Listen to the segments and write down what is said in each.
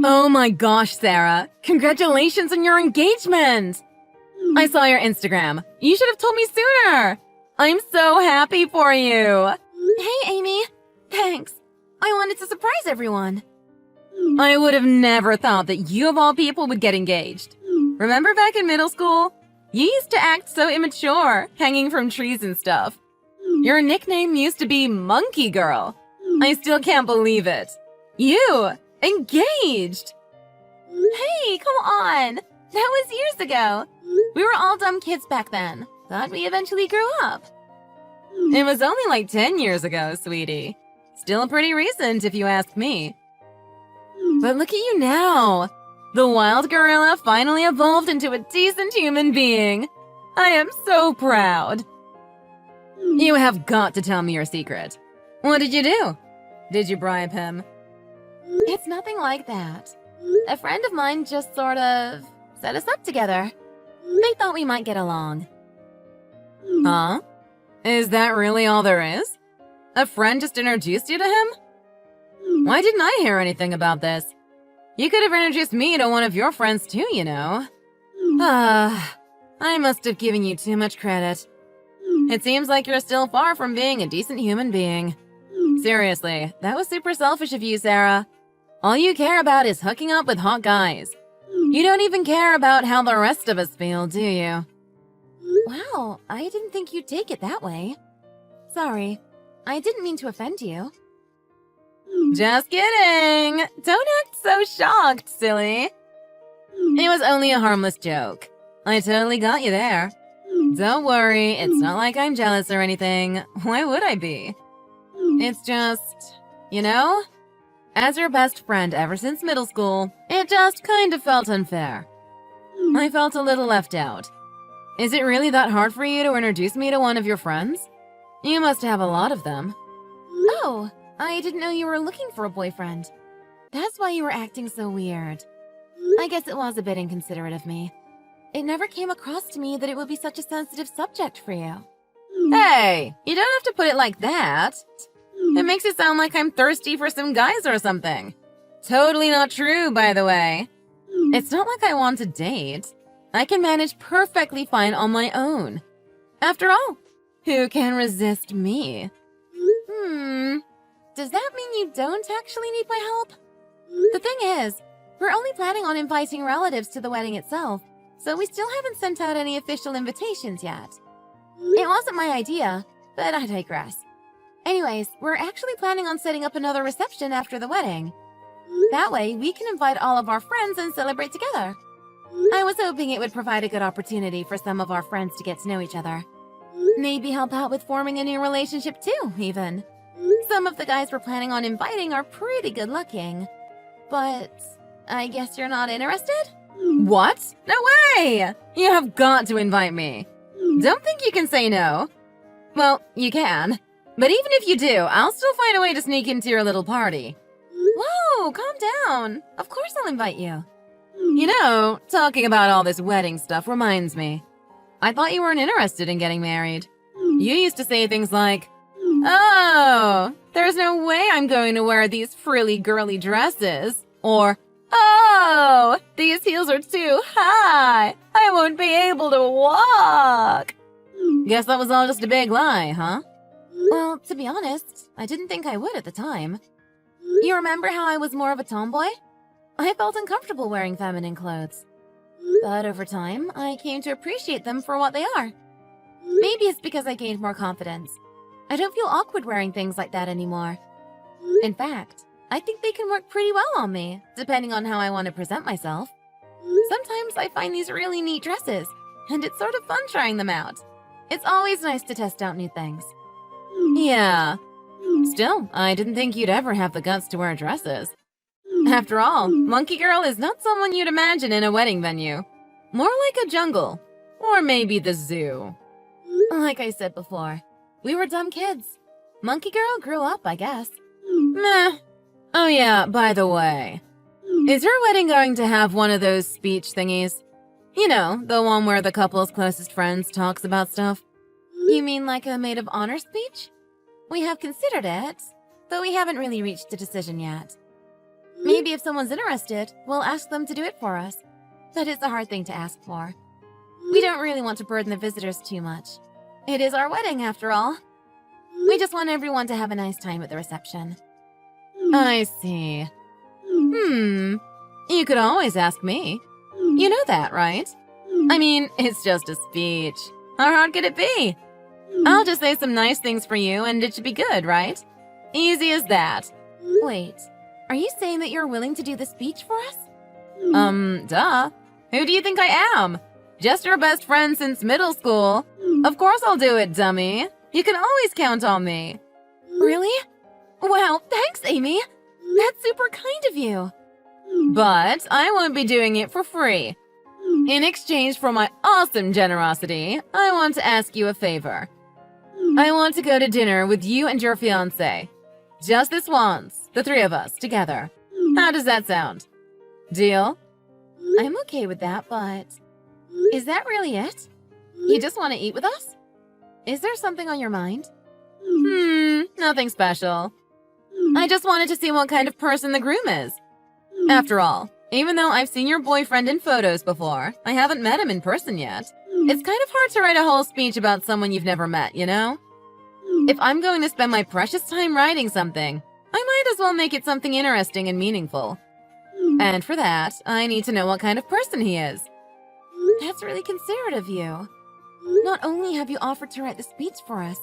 Oh my gosh, Sarah. Congratulations on your engagement! I saw your Instagram. You should have told me sooner! I'm so happy for you! Hey, Amy. Thanks. I wanted to surprise everyone. I would have never thought that you of all people would get engaged. Remember back in middle school? You used to act so immature, hanging from trees and stuff. Your nickname used to be Monkey Girl. I still can't believe it. You! Engaged! Hey, come on! That was years ago. We were all dumb kids back then. Thought we eventually grew up. It was only like 10 years ago, sweetie. Still pretty recent if you ask me. But look at you now. The wild gorilla finally evolved into a decent human being. I am so proud. You have got to tell me your secret. What did you do? Did you bribe him? It's nothing like that. A friend of mine just sort of set us up together. They thought we might get along. Huh? Is that really all there is? A friend just introduced you to him? Why didn't I hear anything about this? You could have introduced me to one of your friends too, you know. I must have given you too much credit. It seems like you're still far from being a decent human being. Seriously, that was super selfish of you, Sarah. All you care about is hooking up with hot guys. You don't even care about how the rest of us feel, do you? Wow, I didn't think you'd take it that way. Sorry, I didn't mean to offend you. Just kidding! Don't act so shocked, silly. It was only a harmless joke. I totally got you there. Don't worry, it's not like I'm jealous or anything. Why would I be? It's just, you know, as your best friend ever since middle school, it just kind of felt unfair. I felt a little left out. Is it really that hard for you to introduce me to one of your friends? You must have a lot of them. Oh, I didn't know you were looking for a boyfriend. That's why you were acting so weird. I guess it was a bit inconsiderate of me. It never came across to me that it would be such a sensitive subject for you. Hey, you don't have to put it like that. It makes it sound like I'm thirsty for some guys or something. Totally not true, by the way. It's not like I want to date. I can manage perfectly fine on my own. After all, who can resist me? Does that mean you don't actually need my help? The thing is, we're only planning on inviting relatives to the wedding itself, so we still haven't sent out any official invitations yet. It wasn't my idea, but I digress. Anyways, we're actually planning on setting up another reception after the wedding. That way, we can invite all of our friends and celebrate together. I was hoping it would provide a good opportunity for some of our friends to get to know each other. Maybe help out with forming a new relationship too, even. Some of the guys we're planning on inviting are pretty good looking. But I guess you're not interested? What? No way! You have got to invite me. Don't think you can say no. Well, you can. But even if you do, I'll still find a way to sneak into your little party. Whoa, calm down. Of course I'll invite you. You know, talking about all this wedding stuff reminds me. I thought you weren't interested in getting married. You used to say things like, "Oh, there's no way I'm going to wear these frilly girly dresses." Or, "Oh, these heels are too high. I won't be able to walk." Guess that was all just a big lie, huh? Well, to be honest, I didn't think I would at the time. You remember how I was more of a tomboy? I felt uncomfortable wearing feminine clothes. But over time, I came to appreciate them for what they are. Maybe it's because I gained more confidence. I don't feel awkward wearing things like that anymore. In fact, I think they can work pretty well on me, depending on how I want to present myself. Sometimes I find these really neat dresses, and it's sort of fun trying them out. It's always nice to test out new things. Yeah. Still, I didn't think you'd ever have the guts to wear dresses. After all, Monkey Girl is not someone you'd imagine in a wedding venue. More like a jungle. Or maybe the zoo. Like I said before, we were dumb kids. Monkey Girl grew up, I guess. Meh. Oh yeah, by the way. Is your wedding going to have one of those speech thingies? You know, the one where the couple's closest friends talks about stuff. You mean like a maid of honor speech? We have considered it, but we haven't really reached a decision yet. Maybe if someone's interested, we'll ask them to do it for us. That is a hard thing to ask for. We don't really want to burden the visitors too much. It is our wedding, after all. We just want everyone to have a nice time at the reception. I see. You could always ask me. You know that, right? I mean, it's just a speech. How hard could it be? I'll just say some nice things for you and it should be good, right? Easy as that. Wait, are you saying that you're willing to do the speech for us? Duh. Who do you think I am? Just your best friend since middle school. Of course I'll do it, dummy. You can always count on me. Really? Wow, thanks, Amy. That's super kind of you. But I won't be doing it for free. In exchange for my awesome generosity, I want to ask you a favor. I want to go to dinner with you and your fiancé. Just this once, the three of us, together. How does that sound? Deal? I'm okay with that, but... Is that really it? You just want to eat with us? Is there something on your mind? Nothing special. I just wanted to see what kind of person the groom is. After all, even though I've seen your boyfriend in photos before, I haven't met him in person yet. It's kind of hard to write a whole speech about someone you've never met, you know? If I'm going to spend my precious time writing something, I might as well make it something interesting and meaningful. And for that, I need to know what kind of person he is. That's really considerate of you. Not only have you offered to write the speech for us,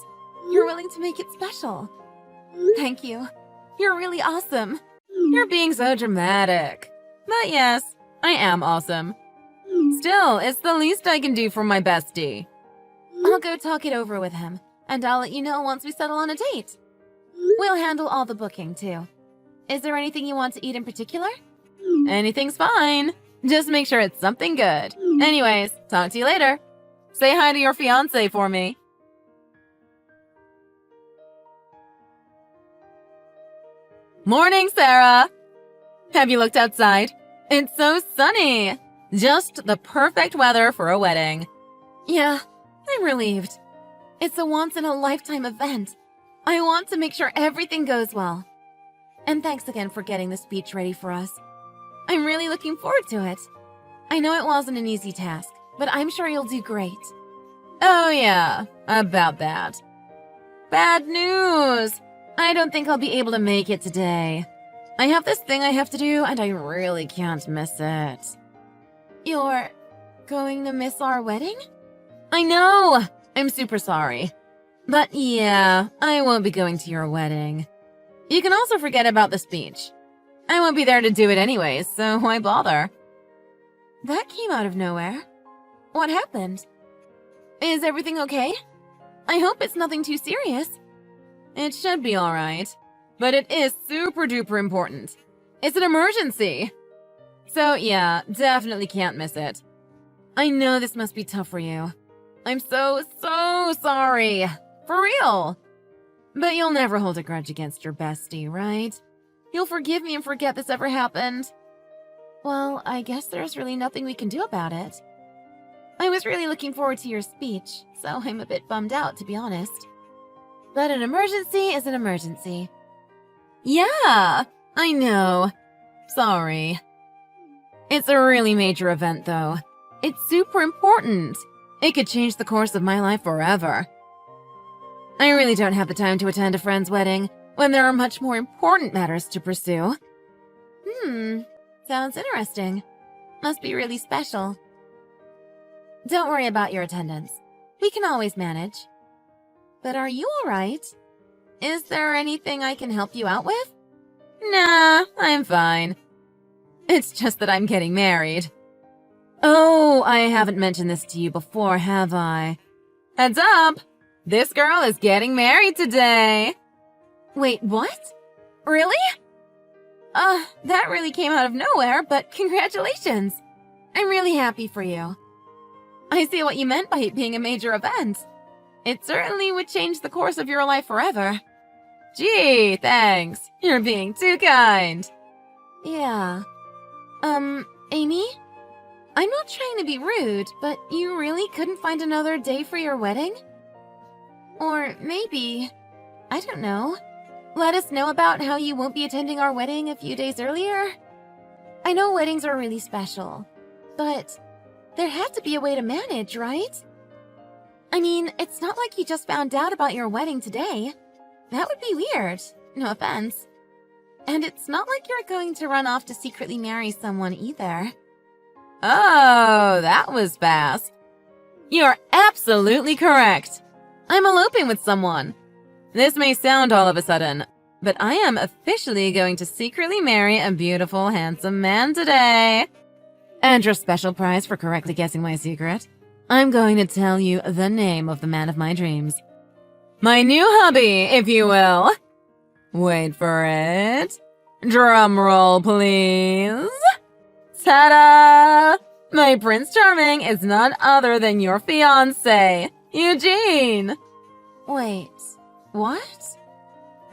you're willing to make it special. Thank you. You're really awesome. You're being so dramatic. But yes, I am awesome. Still, it's the least I can do for my bestie. I'll go talk it over with him, and I'll let you know once we settle on a date. We'll handle all the booking, too. Is there anything you want to eat in particular? Anything's fine. Just make sure it's something good. Anyways, talk to you later. Say hi to your fiancé for me. Morning, Sarah! Have you looked outside? It's so sunny! Just the perfect weather for a wedding. Yeah, I'm relieved. It's a once-in-a-lifetime event. I want to make sure everything goes well. And thanks again for getting the speech ready for us. I'm really looking forward to it. I know it wasn't an easy task, but I'm sure you'll do great. Oh yeah, about that. Bad news! I don't think I'll be able to make it today. I have this thing I have to do, and I really can't miss it. You're going to miss our wedding? I know! I'm super sorry. But yeah, I won't be going to your wedding. You can also forget about the speech. I won't be there to do it anyways, so why bother? That came out of nowhere. What happened? Is everything okay? I hope it's nothing too serious. It should be alright. But it is super duper important. It's an emergency. So yeah, definitely can't miss it. I know this must be tough for you. I'm so sorry. For real. But you'll never hold a grudge against your bestie, right? You'll forgive me and forget this ever happened. Well, I guess there's really nothing we can do about it. I was really looking forward to your speech, so I'm a bit bummed out, to be honest. But an emergency is an emergency. Yeah, I know. Sorry. It's a really major event, though. It's super important. It could change the course of my life forever. I really don't have the time to attend a friend's wedding when there are much more important matters to pursue. Sounds interesting. Must be really special. Don't worry about your attendance. We can always manage. But are you alright? Is there anything I can help you out with? Nah, I'm fine. It's just that I'm getting married. Oh, I haven't mentioned this to you before, have I? Heads up! This girl is getting married today! Wait, what? Really? That really came out of nowhere, but congratulations! I'm really happy for you. I see what you meant by it being a major event. It certainly would change the course of your life forever. Gee, thanks. You're being too kind. Yeah. Amy? I'm not trying to be rude, but you really couldn't find another day for your wedding? Or maybe, I don't know, let us know about how you won't be attending our wedding a few days earlier? I know weddings are really special, but there had to be a way to manage, right? I mean, it's not like you just found out about your wedding today. That would be weird. No offense. And it's not like you're going to run off to secretly marry someone either. Oh, that was fast. You're absolutely correct. I'm eloping with someone. This may sound all of a sudden, but I am officially going to secretly marry a beautiful, handsome man today. And your special prize for correctly guessing my secret? I'm going to tell you the name of the man of my dreams. My new hubby, if you will. Wait for it. Drum roll, please. Ta-da! My Prince Charming is none other than your fiancé, Eugene. Wait, what?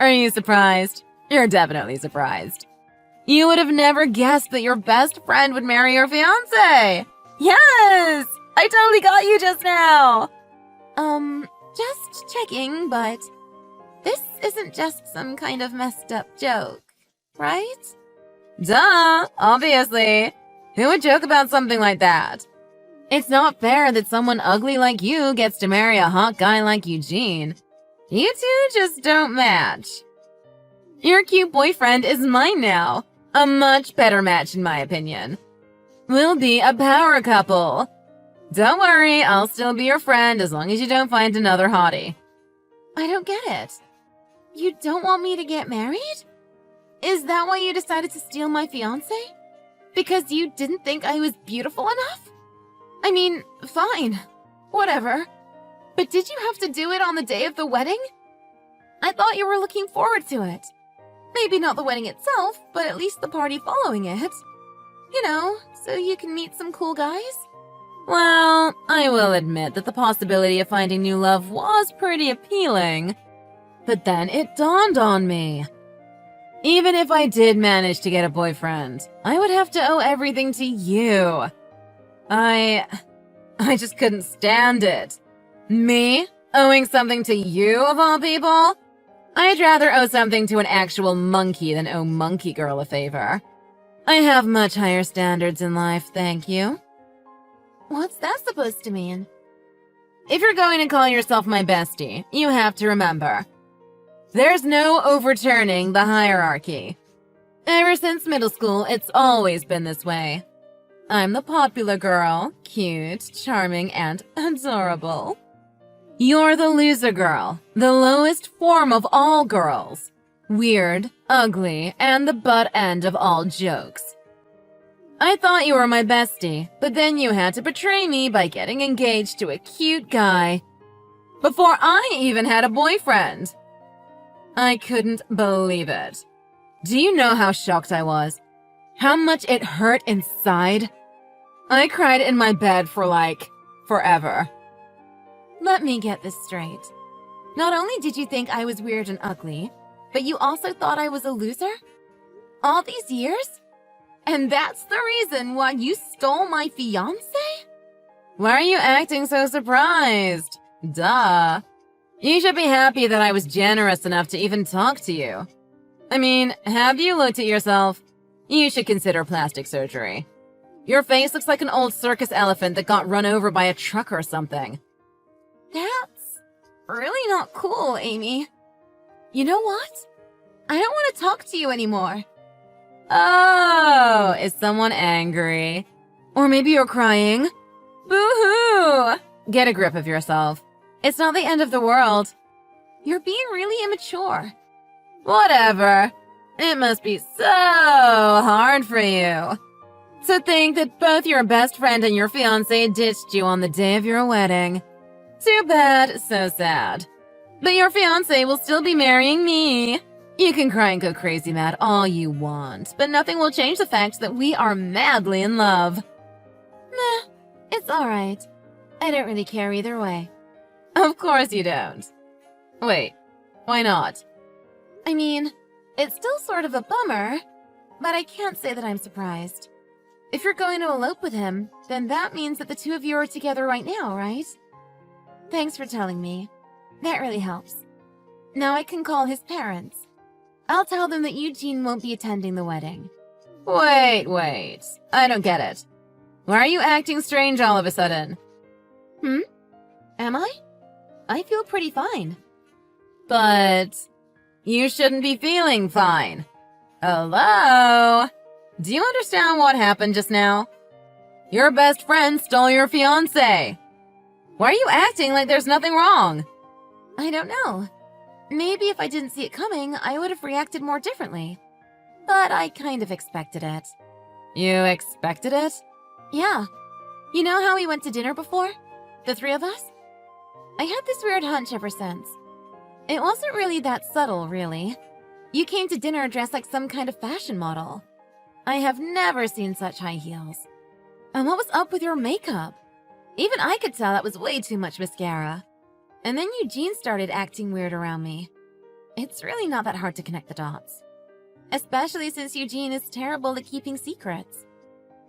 Are you surprised? You're definitely surprised. You would have never guessed that your best friend would marry your fiancé. Yes! I totally got you just now. Just checking, but this isn't just some kind of messed up joke, right? Duh, obviously. Who would joke about something like that? It's not fair that someone ugly like you gets to marry a hot guy like Eugene. You two just don't match. Your cute boyfriend is mine now. A much better match in my opinion. We'll be a power couple. Don't worry, I'll still be your friend as long as you don't find another hottie. I don't get it. You don't want me to get married? Is that why you decided to steal my fiancé? Because you didn't think I was beautiful enough? I mean, fine. Whatever. But did you have to do it on the day of the wedding? I thought you were looking forward to it. Maybe not the wedding itself, but at least the party following it. You know, so you can meet some cool guys. Well, I will admit that the possibility of finding new love was pretty appealing. But then it dawned on me. Even if I did manage to get a boyfriend, I would have to owe everything to you. I just couldn't stand it. Me? Owing something to you, of all people? I'd rather owe something to an actual monkey than owe Monkey Girl a favor. I have much higher standards in life, thank you. What's that supposed to mean? If you're going to call yourself my bestie, you have to remember, there's no overturning the hierarchy. Ever since middle school, it's always been this way. I'm the popular girl, cute, charming, and adorable. You're the loser girl, the lowest form of all girls. Weird, ugly, and the butt end of all jokes. I thought you were my bestie, but then you had to betray me by getting engaged to a cute guy. Before I even had a boyfriend. I couldn't believe it. Do you know how shocked I was? How much it hurt inside? I cried in my bed for forever. Let me get this straight. Not only did you think I was weird and ugly, but you also thought I was a loser? All these years? And that's the reason why you stole my fiancé? Why are you acting so surprised? Duh. You should be happy that I was generous enough to even talk to you. I mean, have you looked at yourself? You should consider plastic surgery. Your face looks like an old circus elephant that got run over by a truck or something. That's really not cool, Amy. You know what? I don't want to talk to you anymore. Oh, is someone angry? Or maybe you're crying? Boo-hoo! Get a grip of yourself. It's not the end of the world. You're being really immature. Whatever. It must be so hard for you. To think that both your best friend and your fiancé ditched you on the day of your wedding. Too bad, so sad. But your fiancé will still be marrying me. You can cry and go crazy mad all you want, but nothing will change the fact that we are madly in love. Meh, it's alright. I don't really care either way. Of course you don't. Wait, why not? I mean, it's still sort of a bummer, but I can't say that I'm surprised. If you're going to elope with him, then that means that the two of you are together right now, right? Thanks for telling me. That really helps. Now I can call his parents. I'll tell them that Eugene won't be attending the wedding. Wait. I don't get it. Why are you acting strange all of a sudden? Am I? I feel pretty fine. But you shouldn't be feeling fine. Hello? Do you understand what happened just now? Your best friend stole your fiancé. Why are you acting like there's nothing wrong? I don't know. Maybe if I didn't see it coming, I would have reacted more differently. But I kind of expected it. You expected it? Yeah. You know how we went to dinner before? The three of us? I had this weird hunch ever since. It wasn't really that subtle, really. You came to dinner dressed like some kind of fashion model. I have never seen such high heels. And what was up with your makeup? Even I could tell that was way too much mascara. And then Eugene started acting weird around me. It's really not that hard to connect the dots. Especially since Eugene is terrible at keeping secrets.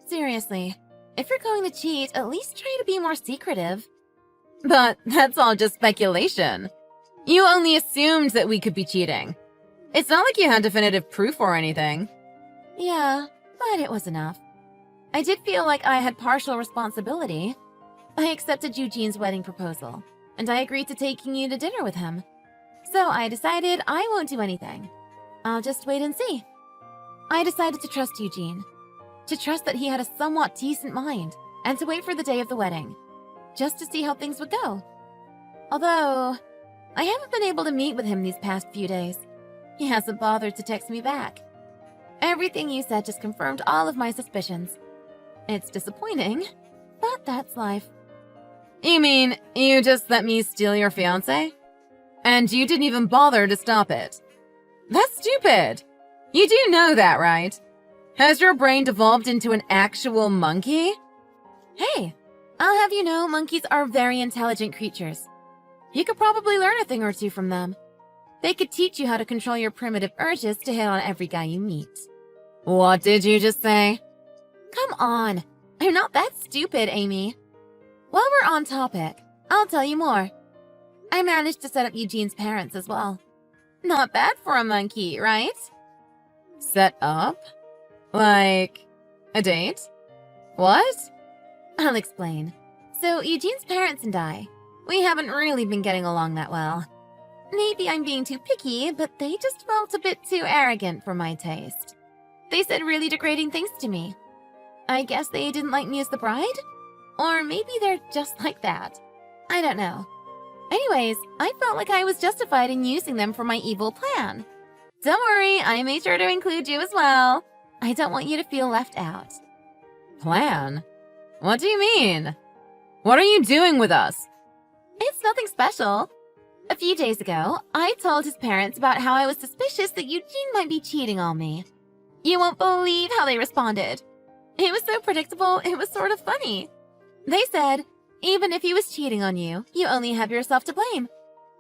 Seriously, if you're going to cheat, at least try to be more secretive. But that's all just speculation. You only assumed that we could be cheating. It's not like you had definitive proof or anything. Yeah, but it was enough. I did feel like I had partial responsibility. I accepted Eugene's wedding proposal, and I agreed to taking you to dinner with him. So I decided I won't do anything. I'll just wait and see. I decided to trust Eugene. To trust that he had a somewhat decent mind, and to wait for the day of the wedding. Just to see how things would go. Although, I haven't been able to meet with him these past few days. He hasn't bothered to text me back. Everything you said just confirmed all of my suspicions. It's disappointing, but that's life. You mean you just let me steal your fiancé? And you didn't even bother to stop it? That's stupid! You do know that, right? Has your brain devolved into an actual monkey? Hey, I'll have you know monkeys are very intelligent creatures. You could probably learn a thing or two from them. They could teach you how to control your primitive urges to hit on every guy you meet. What did you just say? Come on, I'm not that stupid, Amy. While we're on topic, I'll tell you more. I managed to set up Eugene's parents as well. Not bad for a monkey, right? Set up? Like a date? What? I'll explain. So Eugene's parents and I, we haven't really been getting along that well. Maybe I'm being too picky, but they just felt a bit too arrogant for my taste. They said really degrading things to me. I guess they didn't like me as the bride? Or maybe they're just like that. I don't know. Anyways, I felt like I was justified in using them for my evil plan. Don't worry, I made sure to include you as well. I don't want you to feel left out. Plan? What do you mean? What are you doing with us? It's nothing special. A few days ago, I told his parents about how I was suspicious that Eugene might be cheating on me. You won't believe how they responded. It was so predictable, it was sort of funny. They said, even if he was cheating on you, you only have yourself to blame.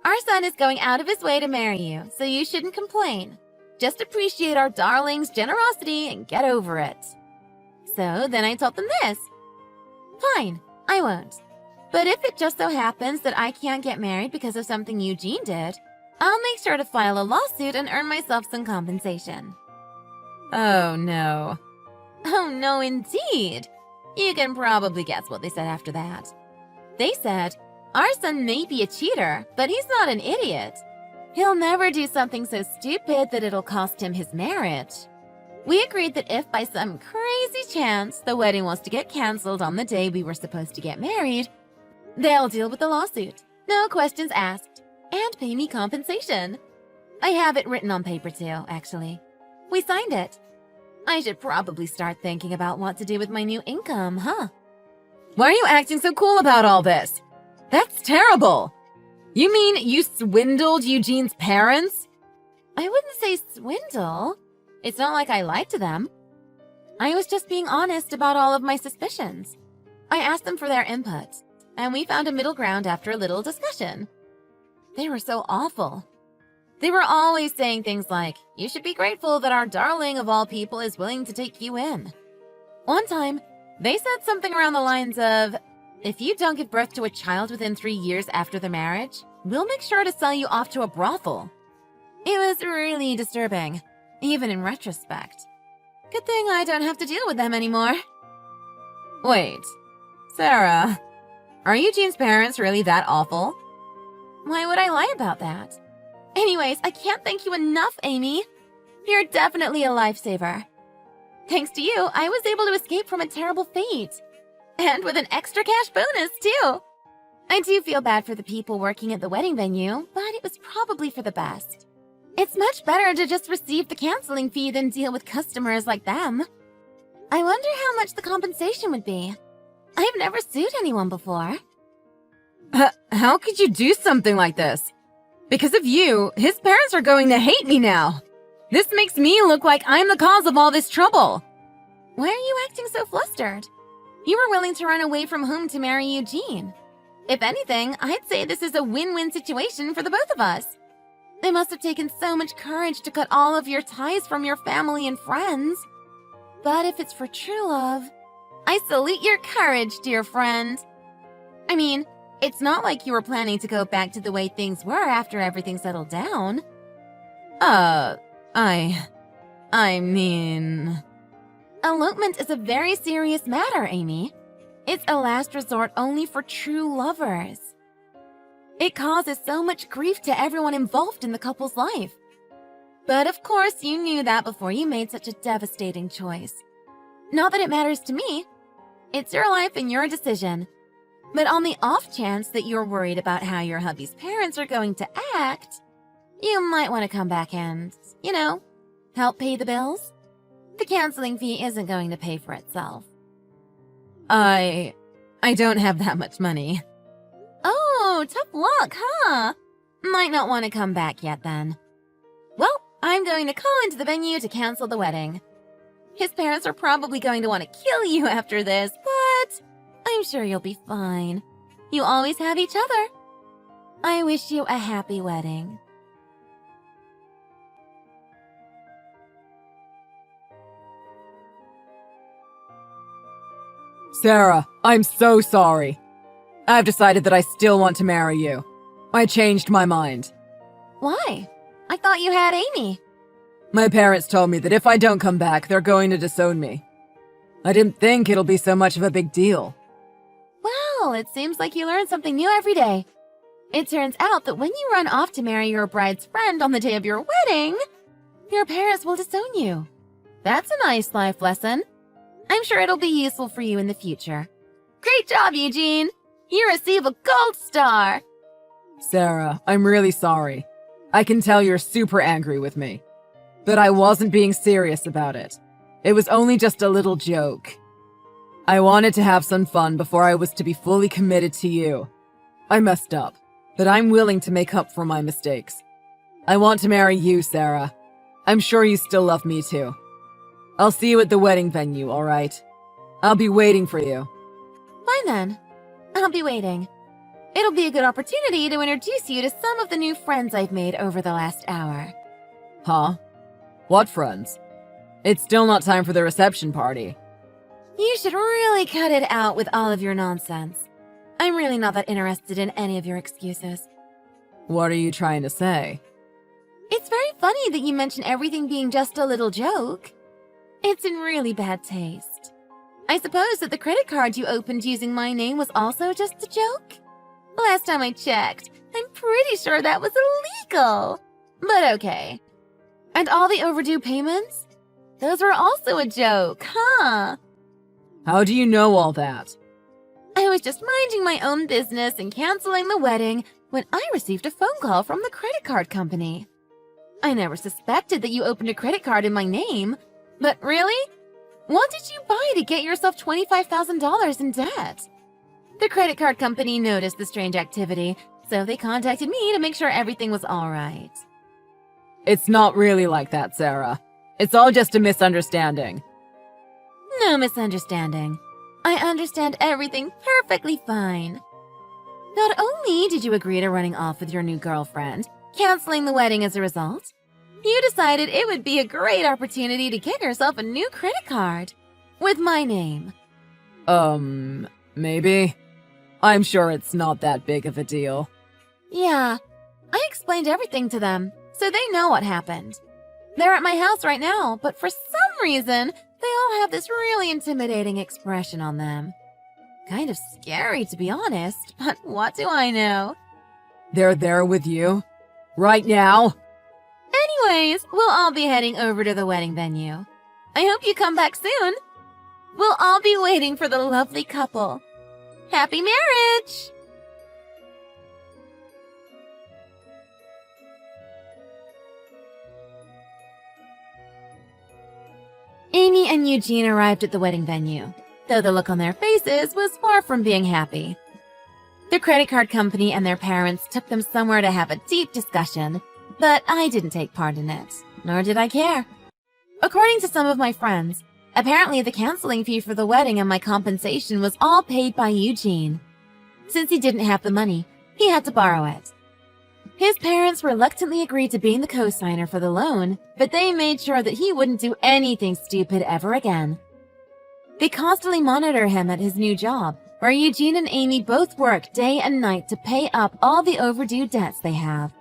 Our son is going out of his way to marry you, so you shouldn't complain. Just appreciate our darling's generosity and get over it. So then I told them this. Fine, I won't. But if it just so happens that I can't get married because of something Eugene did, I'll make sure to file a lawsuit and earn myself some compensation. Oh no. Oh no, indeed. You can probably guess what they said after that. They said, our son may be a cheater, but he's not an idiot. He'll never do something so stupid that it'll cost him his marriage. We agreed that if by some crazy chance the wedding was to get canceled on the day we were supposed to get married, they'll deal with the lawsuit, no questions asked, and pay me compensation. I have it written on paper too, actually. We signed it. I should probably start thinking about what to do with my new income, huh? Why are you acting so cool about all this? That's terrible! You mean you swindled Eugene's parents? I wouldn't say swindle. It's not like I lied to them. I was just being honest about all of my suspicions. I asked them for their input, and we found a middle ground after a little discussion. They were so awful. They were always saying things like, you should be grateful that our darling of all people is willing to take you in. One time, they said something around the lines of, if you don't give birth to a child within 3 years after the marriage, we'll make sure to sell you off to a brothel. It was really disturbing, even in retrospect. Good thing I don't have to deal with them anymore. Wait, Sarah, are Eugene's parents really that awful? Why would I lie about that? Anyways, I can't thank you enough, Amy. You're definitely a lifesaver. Thanks to you, I was able to escape from a terrible fate. And with an extra cash bonus, too. I do feel bad for the people working at the wedding venue, but it was probably for the best. It's much better to just receive the canceling fee than deal with customers like them. I wonder how much the compensation would be. I've never sued anyone before. How could you do something like this? Because of you, his parents are going to hate me now. This makes me look like I'm the cause of all this trouble. Why are you acting so flustered? You were willing to run away from home to marry Eugene. If anything, I'd say this is a win-win situation for the both of us. It must have taken so much courage to cut all of your ties from your family and friends. But if it's for true love, I salute your courage, dear friend. I mean, it's not like you were planning to go back to the way things were after everything settled down. I mean... Elopement is a very serious matter, Amy. It's a last resort only for true lovers. It causes so much grief to everyone involved in the couple's life. But of course, you knew that before you made such a devastating choice. Not that it matters to me. It's your life and your decision. But on the off chance that you're worried about how your hubby's parents are going to act, you might want to come back and, help pay the bills. The canceling fee isn't going to pay for itself. I don't have that much money. Oh, tough luck, huh? Might not want to come back yet then. Well, I'm going to call into the venue to cancel the wedding. His parents are probably going to want to kill you after this, but I'm sure you'll be fine. You always have each other. I wish you a happy wedding. Sarah, I'm so sorry. I've decided that I still want to marry you. I changed my mind. Why? I thought you had Amy. My parents told me that if I don't come back, they're going to disown me. I didn't think it'll be so much of a big deal. Well, it seems like you learn something new every day. It turns out that when you run off to marry your bride's friend on the day of your wedding, your parents will disown you. That's a nice life lesson. I'm sure it'll be useful for you in the future. Great job, Eugene! You receive a gold star! Sarah, I'm really sorry. I can tell you're super angry with me. But I wasn't being serious about it. It was only just a little joke. I wanted to have some fun before I was to be fully committed to you. I messed up, but I'm willing to make up for my mistakes. I want to marry you, Sarah. I'm sure you still love me too. I'll see you at the wedding venue, all right? I'll be waiting for you. Fine then. I'll be waiting. It'll be a good opportunity to introduce you to some of the new friends I've made over the last hour. Huh? What friends? It's still not time for the reception party. You should really cut it out with all of your nonsense. I'm really not that interested in any of your excuses. What are you trying to say? It's very funny that you mention everything being just a little joke. It's in really bad taste. I suppose that the credit card you opened using my name was also just a joke? Last time I checked, I'm pretty sure that was illegal. But okay. And all the overdue payments? Those were also a joke, huh? How do you know all that? I was just minding my own business and canceling the wedding when I received a phone call from the credit card company. I never suspected that you opened a credit card in my name. But really? What did you buy to get yourself $25,000 in debt? The credit card company noticed the strange activity, so they contacted me to make sure everything was all right. It's not really like that, Sarah. It's all just a misunderstanding. No misunderstanding. I understand everything perfectly fine. Not only did you agree to running off with your new girlfriend, canceling the wedding as a result, you decided it would be a great opportunity to get yourself a new credit card with my name. Maybe. I'm sure it's not that big of a deal. Yeah, I explained everything to them, so they know what happened. They're at my house right now, but for some reason, they all have this really intimidating expression on them. Kind of scary, to be honest, but what do I know? They're there with you? Right now? Anyways, we'll all be heading over to the wedding venue. I hope you come back soon. We'll all be waiting for the lovely couple. Happy marriage! Amy and Eugene arrived at the wedding venue, though the look on their faces was far from being happy. Their credit card company and their parents took them somewhere to have a deep discussion, but I didn't take part in it, nor did I care. According to some of my friends, apparently the canceling fee for the wedding and my compensation was all paid by Eugene. Since he didn't have the money, he had to borrow it. His parents reluctantly agreed to being the co-signer for the loan, but they made sure that he wouldn't do anything stupid ever again. They constantly monitor him at his new job, where Eugene and Amy both work day and night to pay up all the overdue debts they have.